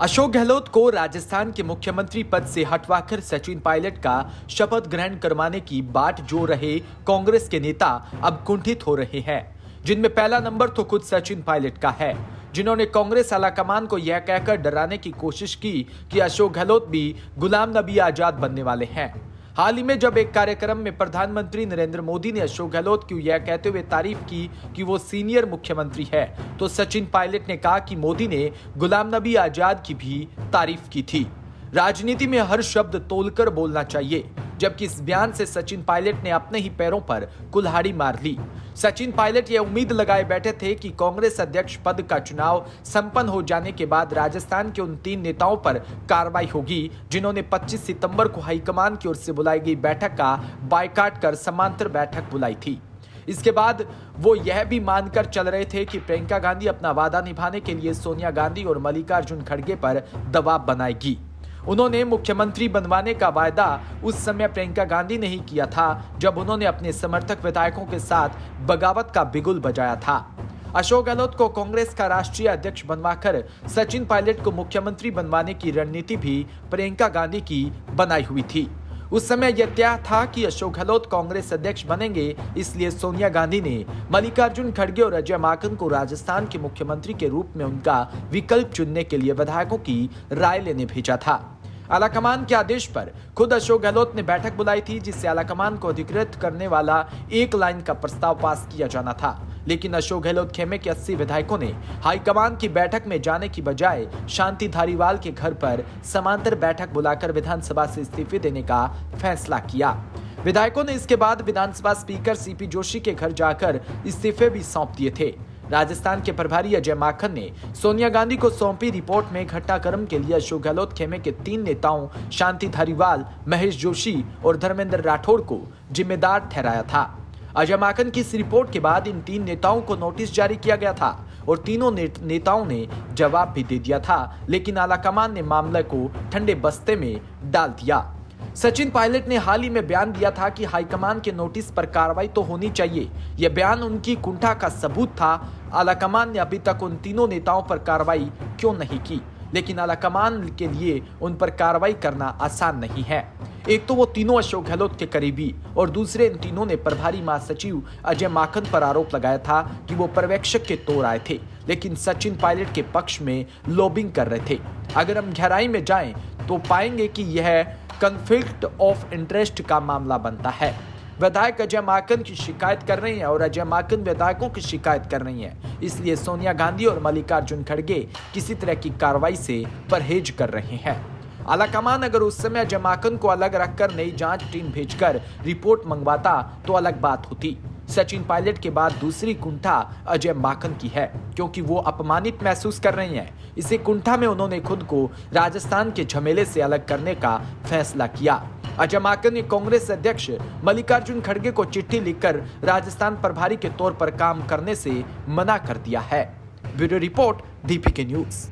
अशोक गहलोत को राजस्थान के मुख्यमंत्री पद से हटवाकर सचिन पायलट का शपथ ग्रहण करवाने की बाट जो रहे कांग्रेस के नेता अब कुंठित हो रहे हैं, जिनमें पहला नंबर तो खुद सचिन पायलट का है, जिन्होंने कांग्रेस आलाकमान को यह कहकर डराने की कोशिश की कि अशोक गहलोत भी गुलाम नबी आजाद बनने वाले हैं। हाल ही में जब एक कार्यक्रम में प्रधानमंत्री नरेंद्र मोदी ने अशोक गहलोत की यह कहते हुए तारीफ की कि वो सीनियर मुख्यमंत्री है, तो सचिन पायलट ने कहा कि मोदी ने गुलाम नबी आजाद की भी तारीफ की थी। राजनीति में हर शब्द तोलकर बोलना चाहिए, जबकि इस बयान से सचिन पायलट ने अपने ही पैरों पर कुल्हाड़ी मार ली। सचिन पायलट यह उम्मीद लगाए बैठे थे कि कांग्रेस अध्यक्ष पद का चुनाव संपन्न हो जाने के बाद राजस्थान के उन 3 नेताओं पर कार्रवाई होगी, जिन्होंने 25 सितंबर को हाईकमान की ओर से बुलाई गई बैठक का बायकॉट कर समांतर बैठक बुलाई थी। इसके बाद वो यह भी मानकर चल रहे थे कि प्रियंका गांधी अपना वादा निभाने के लिए सोनिया गांधी और मल्लिकार्जुन खड़गे पर दबाव बनाएगी। उन्होंने मुख्यमंत्री बनवाने का वायदा उस समय प्रियंका गांधी ने ही किया था, जब उन्होंने अपने समर्थक विधायकों के साथ बगावत का बिगुल बजाया था। अशोक गहलोत को कांग्रेस का राष्ट्रीय अध्यक्ष बनवाकर सचिन पायलट को मुख्यमंत्री बनवाने की रणनीति भी प्रियंका गांधी की बनाई हुई थी। उस समय यह तय था कि अशोक गहलोत कांग्रेस अध्यक्ष बनेंगे, इसलिए सोनिया गांधी ने मल्लिकार्जुन खड़गे और अजय माकन को राजस्थान के मुख्यमंत्री के रूप में उनका विकल्प चुनने के लिए विधायकों की राय लेने भेजा था। आलाकमान के आदेश पर खुद अशोक गहलोत ने बैठक बुलाई थी, जिससे आलाकमान को अधिकृत करने वाला एक लाइन का प्रस्ताव पास किया जाना था, लेकिन अशोक गहलोत खेमे के 80 विधायकों ने हाईकमान की बैठक में जाने की बजाय शांति धारीवाल के घर पर समांतर बैठक बुलाकर विधानसभा से इस्तीफे देने का फैसला किया। विधायकों ने इसके बाद विधानसभा स्पीकर सीपी जोशी के घर जाकर इस्तीफे भी सौंप दिए थे। राजस्थान के प्रभारी अजय माकन ने सोनिया गांधी को सौंपी रिपोर्ट में घटनाक्रम के लिए अशोक गहलोत खेमे के 3 नेताओं शांति धारीवाल, महेश जोशी और धर्मेंद्र राठौड़ को जिम्मेदार ठहराया था। अजय माकन की इस रिपोर्ट के बाद इन 3 नेताओं को नोटिस जारी किया गया था और तीनों नेताओं ने जवाब भी दे दिया था, लेकिन आलाकमान ने मामले को ठंडे बस्ते में डाल दिया। सचिन पायलट ने हाल ही में बयान दिया था कि हाईकमान के नोटिस पर कार्रवाई तो होनी चाहिए। यह बयान उनकी कुंठा का सबूत था। आलाकमान ने अभी तक उन तीनों नेताओं पर कार्रवाई क्यों नहीं की, लेकिन आलाकमान के लिए उन पर कार्रवाई करना आसान नहीं है। एक तो वो तीनों अशोक गहलोत के करीबी और दूसरे इन तीनों ने प्रभारी महासचिव अजय माकन पर आरोप लगाया था कि वो पर्यवेक्षक के तौर आए थे, लेकिन सचिन पायलट के पक्ष में लॉबिंग कर रहे थे। अगर हम गहराई में जाएं तो पाएंगे कि यह कॉन्फ्लिक्ट ऑफ इंटरेस्ट का मामला बनता है। विधायक अजय माकन की शिकायत कर रही हैं और अजय माकन विधायकों की शिकायत कर रही हैं, इसलिए सोनिया गांधी और मल्लिकार्जुन खड़गे किसी तरह की कार्रवाई से परहेज कर रहे हैं। आलाकमान अगर उस समय अजय माकन को अलग रखकर नई जांच टीम भेजकर रिपोर्ट मंगवाता तो अलग बात होती। सचिन पायलट के बाद दूसरी कुंठा अजय माकन की है, क्योंकि वो अपमानित महसूस कर रही हैं। इसी कुंठा में उन्होंने खुद को राजस्थान के झमेले से अलग करने का फैसला किया। अजय माकन ने कांग्रेस अध्यक्ष मल्लिकार्जुन खड़गे को चिट्ठी लिखकर राजस्थान प्रभारी के तौर पर काम करने से मना कर दिया है। Bureau report, DPK news.